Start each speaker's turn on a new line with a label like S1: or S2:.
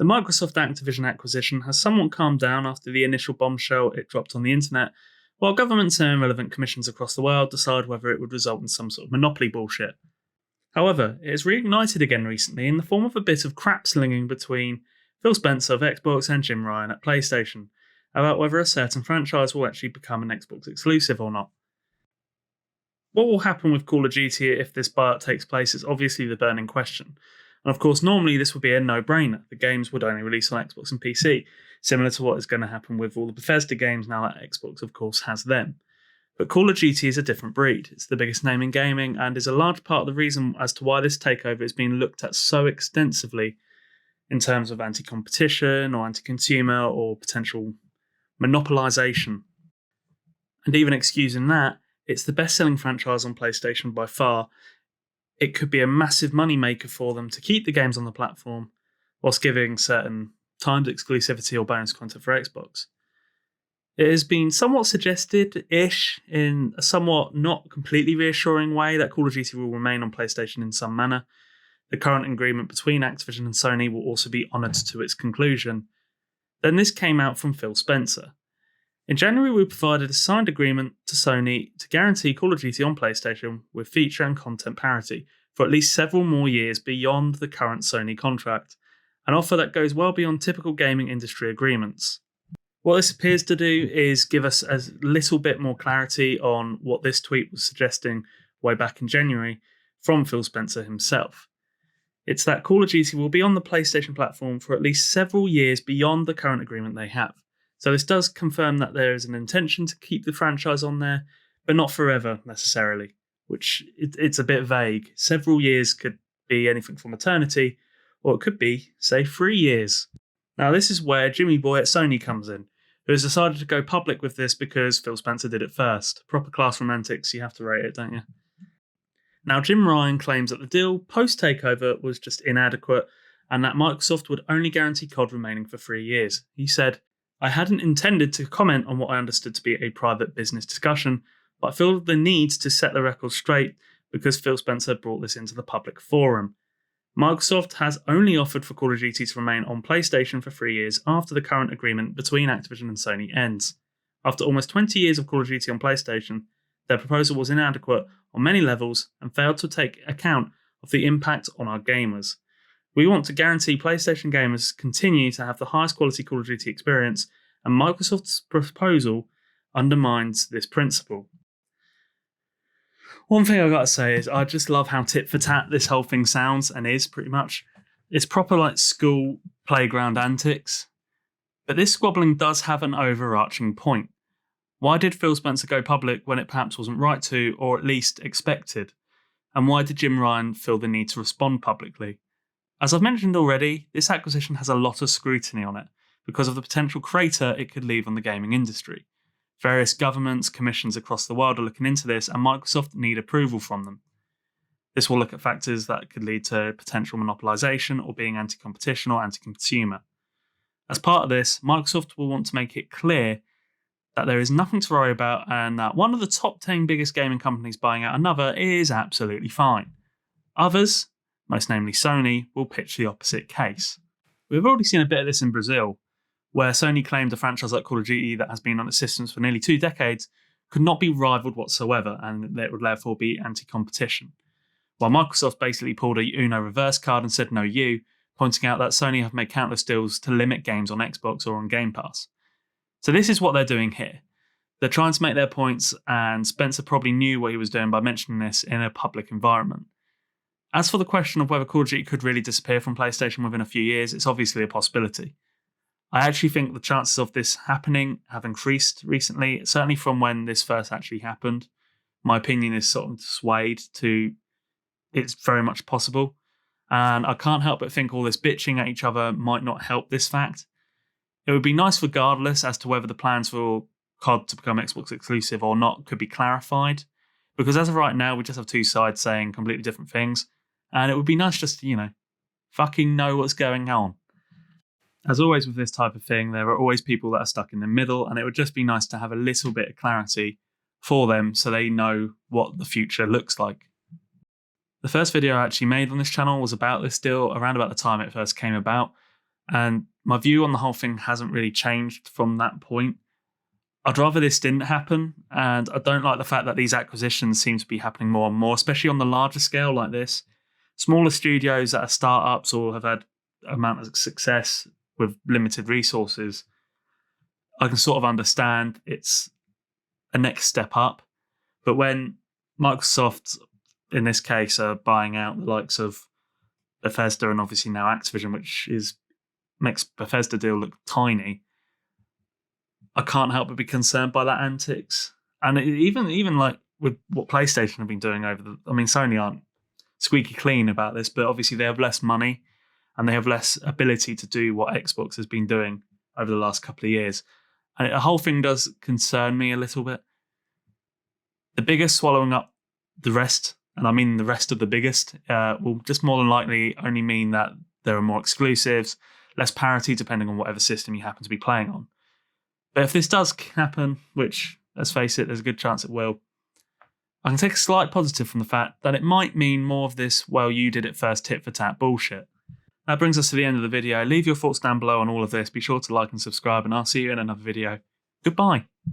S1: The Microsoft Activision acquisition has somewhat calmed down after the initial bombshell it dropped on the internet, while governments and relevant commissions across the world decide whether it would result in some sort of monopoly bullshit. However, it has reignited again recently in the form of a bit of crap slinging between Phil Spencer of Xbox and Jim Ryan at PlayStation about whether a certain franchise will actually become an Xbox exclusive or not. What will happen with Call of Duty if this buyout takes place is obviously the burning question. And of course, normally this would be a no-brainer. The games would only release on Xbox and PC, similar to what is going to happen with all the Bethesda games now that Xbox, of course, has them. But Call of Duty is a different breed. It's the biggest name in gaming and is a large part of the reason as to why this takeover is being looked at so extensively in terms of anti-competition or anti-consumer or potential monopolisation. And even excusing that, it's the best-selling franchise on PlayStation by far. It could be a massive moneymaker for them to keep the games on the platform whilst giving certain timed exclusivity or bonus content for Xbox. It has been somewhat suggested-ish in a somewhat not completely reassuring way that Call of Duty will remain on PlayStation in some manner. The current agreement between Activision and Sony will also be honoured to its conclusion. Then this came out from Phil Spencer. In January, we provided a signed agreement to Sony to guarantee Call of Duty on PlayStation with feature and content parity for at least several more years beyond the current Sony contract, an offer that goes well beyond typical gaming industry agreements. What this appears to do is give us a little bit more clarity on what this tweet was suggesting way back in January from Phil Spencer himself. It's that Call of Duty will be on the PlayStation platform for at least several years beyond the current agreement they have. So this does confirm that there is an intention to keep the franchise on there, but not forever necessarily, which it's a bit vague. Several years could be anything from eternity, or it could be, say, 3 years. Now this is where Jimmy Boy at Sony comes in, who has decided to go public with this because Phil Spencer did it first. Proper class romantics, you have to rate it, don't you? Now Jim Ryan claims that the deal post-takeover was just inadequate and that Microsoft would only guarantee COD remaining for 3 years. He said, "I hadn't intended to comment on what I understood to be a private business discussion, but I feel the need to set the record straight because Phil Spencer brought this into the public forum. Microsoft has only offered for Call of Duty to remain on PlayStation for 3 years after the current agreement between Activision and Sony ends. After almost 20 years of Call of Duty on PlayStation, their proposal was inadequate on many levels and failed to take account of the impact on our gamers. We want to guarantee PlayStation gamers continue to have the highest quality Call of Duty experience, and Microsoft's proposal undermines this principle." One thing I gotta say is I just love how tit for tat this whole thing sounds and is pretty much. It's proper like school playground antics. But this squabbling does have an overarching point. Why did Phil Spencer go public when it perhaps wasn't right to, or at least expected? And why did Jim Ryan feel the need to respond publicly? As I've mentioned already, this acquisition has a lot of scrutiny on it because of the potential crater it could leave on the gaming industry. Various governments, commissions across the world are looking into this, and Microsoft need approval from them. This will look at factors that could lead to potential monopolisation or being anti-competition or anti-consumer. As part of this, Microsoft will want to make it clear that there is nothing to worry about and that one of the top 10 biggest gaming companies buying out another is absolutely fine. Others, most namely Sony, will pitch the opposite case. We've already seen a bit of this in Brazil, where Sony claimed a franchise like Call of Duty that has been on its systems for nearly 2 decades could not be rivaled whatsoever and that it would therefore be anti-competition. While Microsoft basically pulled a Uno reverse card and said no you, pointing out that Sony have made countless deals to limit games on Xbox or on Game Pass. So this is what they're doing here. They're trying to make their points, and Spencer probably knew what he was doing by mentioning this in a public environment. As for the question of whether Call of Duty could really disappear from PlayStation within a few years, it's obviously a possibility. I actually think the chances of this happening have increased recently, certainly from when this first actually happened. My opinion is sort of swayed to it's very much possible. And I can't help but think all this bitching at each other might not help this fact. It would be nice regardless as to whether the plans for COD to become Xbox exclusive or not could be clarified. Because as of right now, we just have two sides saying completely different things. And it would be nice just to, fucking know what's going on. As always with this type of thing, there are always people that are stuck in the middle, and it would just be nice to have a little bit of clarity for them so they know what the future looks like. The first video I actually made on this channel was about this deal around about the time it first came about, And my view on the whole thing hasn't really changed from that point. I'd rather this didn't happen, and I don't like the fact that these acquisitions seem to be happening more and more, especially on the larger scale like this. Smaller studios that are startups or have had amount of success with limited resources, I can sort of understand it's a next step up. But when Microsoft, in this case, are buying out the likes of Bethesda and obviously now Activision, which makes Bethesda deal look tiny, I can't help but be concerned by that antics. And even like with what PlayStation have been doing Sony aren't squeaky clean about this, but obviously they have less money and they have less ability to do what Xbox has been doing over the last couple of years. And the whole thing does concern me a little bit. The biggest swallowing up the rest, and I mean the rest of the biggest, will just more than likely only mean that there are more exclusives, less parity depending on whatever system you happen to be playing on. But if this does happen, which, let's face it, there's a good chance it will, I can take a slight positive from the fact that it might mean more of this, well, you did it first tit for tat bullshit. That brings us to the end of the video. Leave your thoughts down below on all of this. Be sure to like and subscribe, and I'll see you in another video. Goodbye.